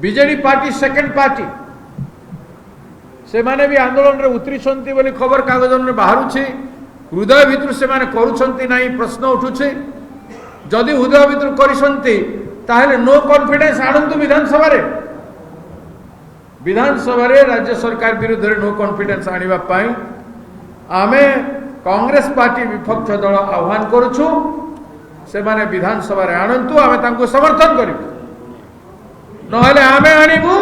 BJD party second party से माने भी आंदोलन रे उतरी बोली खबर कागज में बाहर हृदय भितर से माने करूछंती नहीं प्रश्न उठुछे जदि हृदय भितर करिसंती ताहेले नो कॉन्फिडेंस आणंतु विधानसभा रे राज्य सरकार विरुद्ध रे नो कॉन्फिडेंस आनिबा पाई आमे कांग्रेस पार्टी विपक्ष दल आह्वान करूछु से माने विधानसभा रे आणंतु आमे तांको समर्थन करिबु नहले आमे आनिबु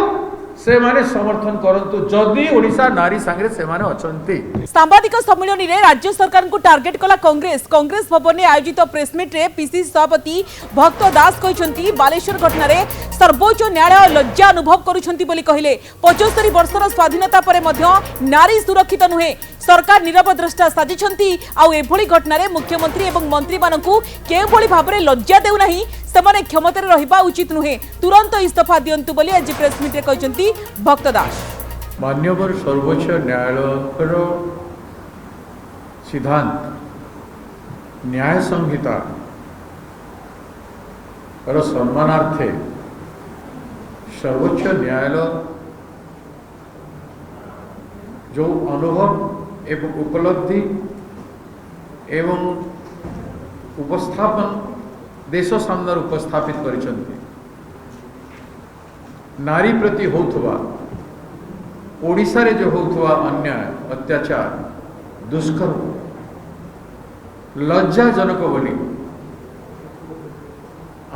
से माने समर्थन करंतु जदि ओडिशा नारी सांगरे से माने अछंती। सांबादिक सम्मेलन रे राज्य सरकार को टार्गेट कला कांग्रेस भवन में आयोजित प्रेस मीट रे पीसीसी सभापति भक्त दास कहछंती बालेश्वर घटना रे सर्वोच्च न्यायालय लज्जा अनुभव करूछंती बोली कहिले 75 वर्षर स्वाधीनता परे मध्य नारी सुरक्षित नुहे सरकार नीरव द्रष्टा साजिछंती आउ एभली घटना रे मुख्यमंत्री एवं मंत्री मानकू केभली भाबरे लज्जा देउ नाही सेमाने क्षमता रे रहिबा उचित नुहे तुरंत इस्तीफा दियंतु बोली आज प्रेस मीट रे कहछंती भक्त दास। मान्यवर सर्वोच्च न्यायालय सिद्धांत न्याय संहिता सम्मानार्थे सर्वोच्च न्यायालय जो अनुभव एवं उपलब्धि एवं उपस्थापन देश सामने उपस्थापित करिसंती नारी प्रति होथुवा ओडिशा रे जो होथुवा अन्याय अत्याचार दुष्कर्म लज्जाजनक बोली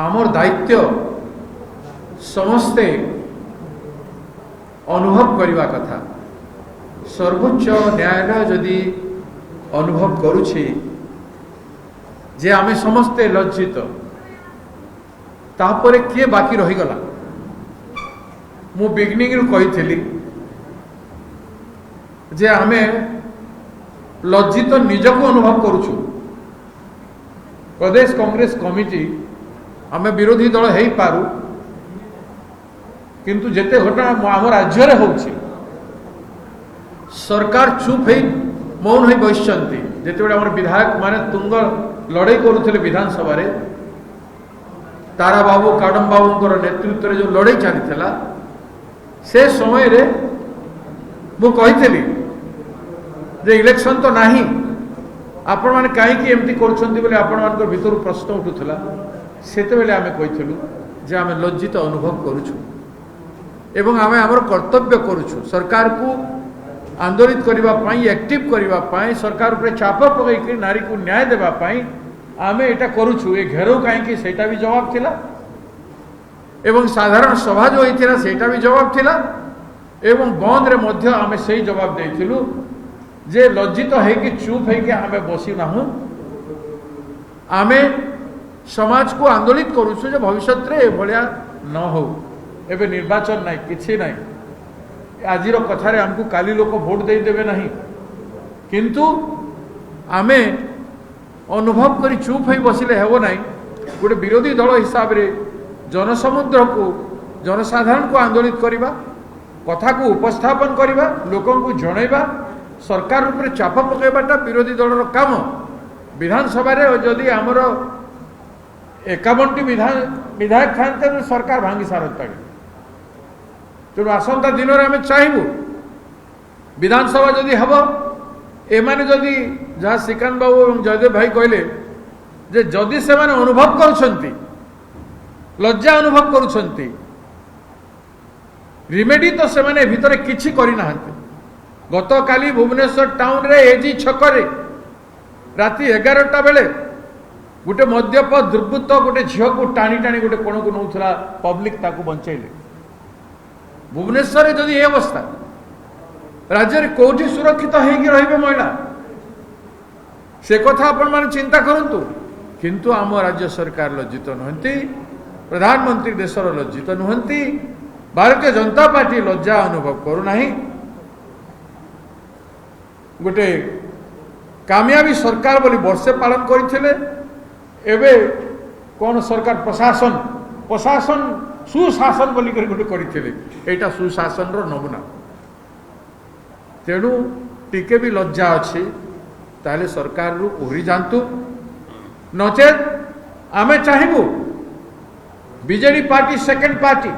आमर दायित्व समस्ते अनुभव करवा कथा सर्वोच्च न्यायालय जदि अनुभव करुछि जे आमे समस्ते लज्जित तापरे किए बाकी रही गला मु बिगनिंग रु कही जे आमे लज्जित निजको अनुभव करुछु प्रदेश कांग्रेस कमिटी आमे विरोधी दल हेई पारू किंतु जेते घटना आम राज्य रे होछि सरकार चुप है मौन हो बसचंती जेते आम विधायक माने तुंग लड़ाई करुले विधानसभा रे तारा बाबू काडम बाबू नेतृत्व रे जो लड़ाई चली से समय रे मु कही जे इलेक्शन तो नहीं आपण माने कहीं एमती करुछंती बोले आपण मान भीतर प्रश्न उठुला सेते बेले आमे कहिथिलु जे आमे लज्जित अनुभव करूछु एवं आमे हमर कर्तव्य करूछु सरकार को आंदोलित करबा पाई एक्टिव करबा पाई सरकार ऊपर चाप पकई नारी को न्याय देबा पाई आमे एटा करूछु ए घेरो काहे कि सेटा भी जवाब थिला एवं साधारण सभा जो होइथिला सेटा भी जवाब थिला एवं बंद रे मध्य आमे सही जवाब देइथिलु जे लज्जित है कि चुप है कि आमे बसी नाहु आमे समाज को आंदोलित करूछु जे भविष्य रे भलिया न हो एबे निर्वाचन नहीं किछि नहीं आजिर कथारे हमको काली लोक भोट दे देबे नहीं किंतु आमे अनुभव करी चुप है बसिले हेबो नहीं गोटे विरोधी दल हिसाब रे जनसमुद्र को जनसाधारण को आंदोलित करिबा कथा को उपस्थापन करिबा लोकन को जणैबा सरकार ऊपर चाप पकईबाटा विरोधी दलर काम विधानसभा रे जदि आमर 51टी विधायक थाते तो सरकार भांगी सारता तेणु आसंता दिन में आम चाहबू विधानसभा जदि हम एमाने जदि जहाँ श्रीकांत बाबू और जयदेव भाई कहले जे जदि से माने अनुभव करुछंती लज्जा अनुभव करुछंती रिमेडी तो से माने भितरे किछि करि नाहंती गत काली भुवनेश्वर टाउन रे एजी छकरे राति 11टा बेले गोटे मद्यप दुर्बृत्त गोटे झील को टाणी टाणी गोटे कोण को नौला पब्लिक ताकू बंचैले भुवनेश्वर जदि ये अवस्था राज्य में कौटी सुरक्षित होगी महिला से कथा आपण माने चिंता करंतु किंतु आम राज्य सरकार लज्जित नुहंती प्रधानमंत्री देशर लज्जित नुहंती भारतीय जनता पार्टी लज्जा अनुभव करूना गोटे कामयाबी सरकार बोली वर्षे पालन करथिले एबे कौन सरकार प्रशासन प्रशासन सुशासन बोली गोटे करथिले एटा सुशासन रो नमूना तेणु टिके भी लज्जा अच्छी ताले सरकार रु ओहरी जातु नचेत आमे चाहबू बीजेडी पार्टी सेकेंड पार्टी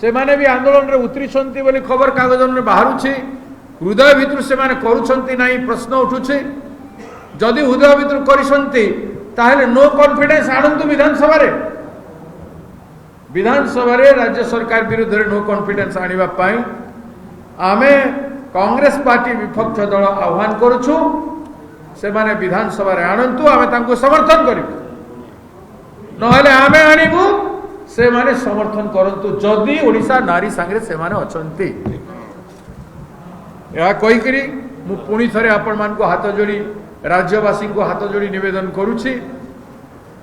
सेमाने भी आंदोलन रे उतरी बोली खबर कागज में बाहरुछि हृदय भितर से माने करूछंती नाही प्रश्न उठुछि जदि हृदय भितर करिसंती ताहेले नो कॉन्फिडेंस आणंतु विधानसभा रे राज्य सरकार विरुद्ध नो कॉन्फिडेंस आनिबा पई आमे कांग्रेस पार्टी विपक्ष दल आह्वान करूछु से माने विधानसभा रे आणंतु आमे तांको समर्थन करिबु नहले आमे आनिबु से माने समर्थन करंतु जदि ओडिशा नारी संगे से माने अछंती या कोई करी मु पुणी थरे आपण मान को हाथ जोड़ी राज्यवासी को हाथ जोड़ी निवेदन करुछि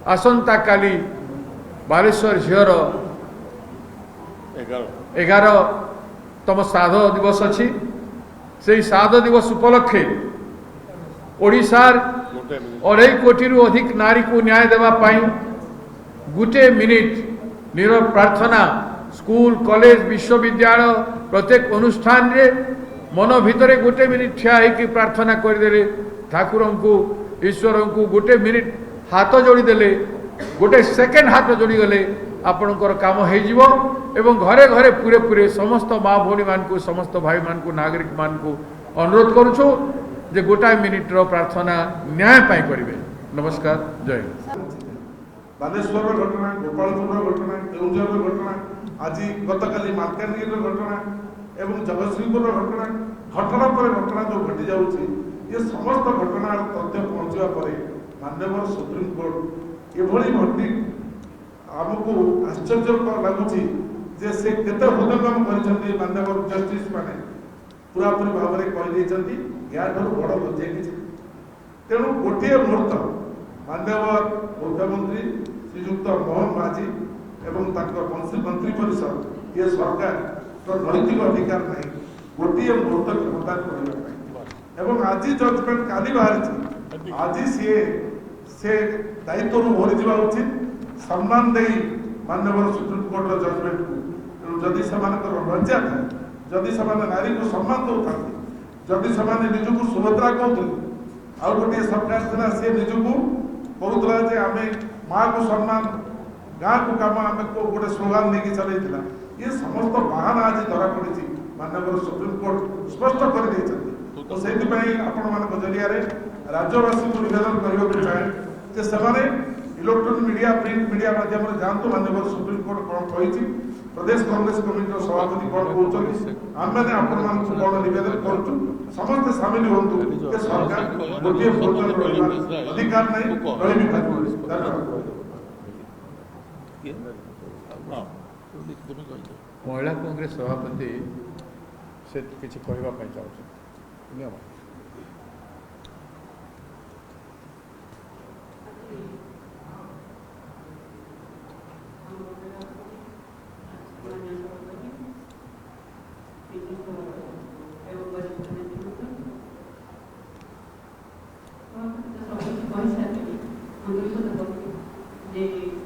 आसंता काली बालेश्वर झीर 11तम श्राद्ध दिवस अच्छी से श्राद्ध दिवस उपलक्षे ओडिशार 2.5 कोटी रु अधिक नारी को न्याय देवा पाई गुटे मिनिट नीरव प्रार्थना स्कूल कॉलेज विश्वविद्यालय प्रत्येक अनुष्ठान रे मन भितर गोटे मिनिट ठिया होगी प्रार्थना करदे ठाकुर को ईश्वर को गोटे मिनिट हाथ जोड़ीदे गोटे सेकेंड हाथ जोड़ीगले आपणकर काम हो घरे घरे पूरे पूरे समस्त माँ भौणी मान को समस्त भाई मान को नागरिक मान को अनुरोध करुछु जे गोटाए मिनिट रो प्रार्थना न्याय पाई करिवे। नमस्कार जय बालेश्वर घटना गोपालपुर घटना केउझर घटना आज गतकाली मालकानगिरी घटना एवं जगतसिंहपुर घटना घटना पर घटना जो घटी जाऊँगी ये समस्त घटना तथ्य पहुँचा पर माननीय सुप्रीम कोर्ट एभली घटी आमको आश्चर्य लगुच जे से केते हृदयंगम कर माननीय जस्टिस माने पूरापूरी भाव में कही या बड़ बुझे किसी तेणु गोटे मुहूर्त माननीय मुख्यमंत्री श्रीयुक्त मोहन माझी एवं मंत्री परिषद ये सरकार नैतिक अधिकार नहीं गोटे मुहूर्त क्षमता करने एवं आज जजमेंट काली बाहरी आज सी से दायित्व ओहरी जा उचित सम्मान दे माननीय सुप्रीम कोर्ट जजमेंट को जदि से लज्जा था जदि से नारी को सम्मान दौता जदि से निजक सुभद्रा कहते आउ गोटे सरकार था सी निजक कहूला जे आम माँ को सम्मान गाँ को कम आम गोटे स्लोगान नहीं चलता ये समस्त बाहाना आज धरा पड़ी माननीय सुप्रीम कोर्ट स्पष्ट कर तो से जरिया राज्यवासी को निवेदन करने चाहे जे से इलेक्ट्रोनिक मीडिया प्रिंट मीडिया माध्यम जातु माननीय सुप्रीम कोर्ट कौन कही प्रदेश कांग्रेस कमिटी सभापति कौन कहते आम मैंने आपण कौन निवेदन करूँ समस्त सामिल हूँ सरकार गोटे भोजन अधिकार नहीं रही महिला कांग्रेस सभापति से किसी कहवाई चाहूँ धन्यवाद।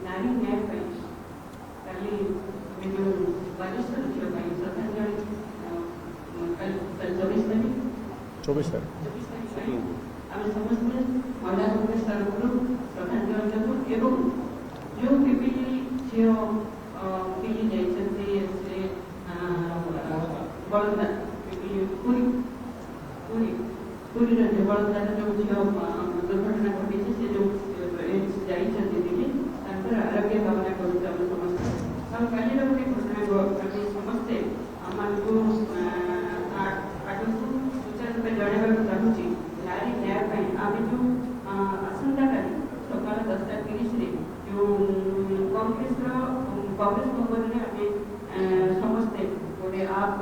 नारी न्याय चौबीस समस्त महिला कांग्रेस तरफ श्रद्धांजलि एवं जो पिपिली झील पिली जाइए बड़दा पूरी पूरी पूरी बड़दार जो झील दुर्घटना घटी से जो जाइए आरोग्य कामना करूँ समस्त कल गोटे घटना समस्ते आम आगे सुचारू रूप जन चाहूँगी नारी न्याय आम जो आसंता काली सकाल 10:30 जो कांग्रेस भवन में आम समस्ते गोटे आप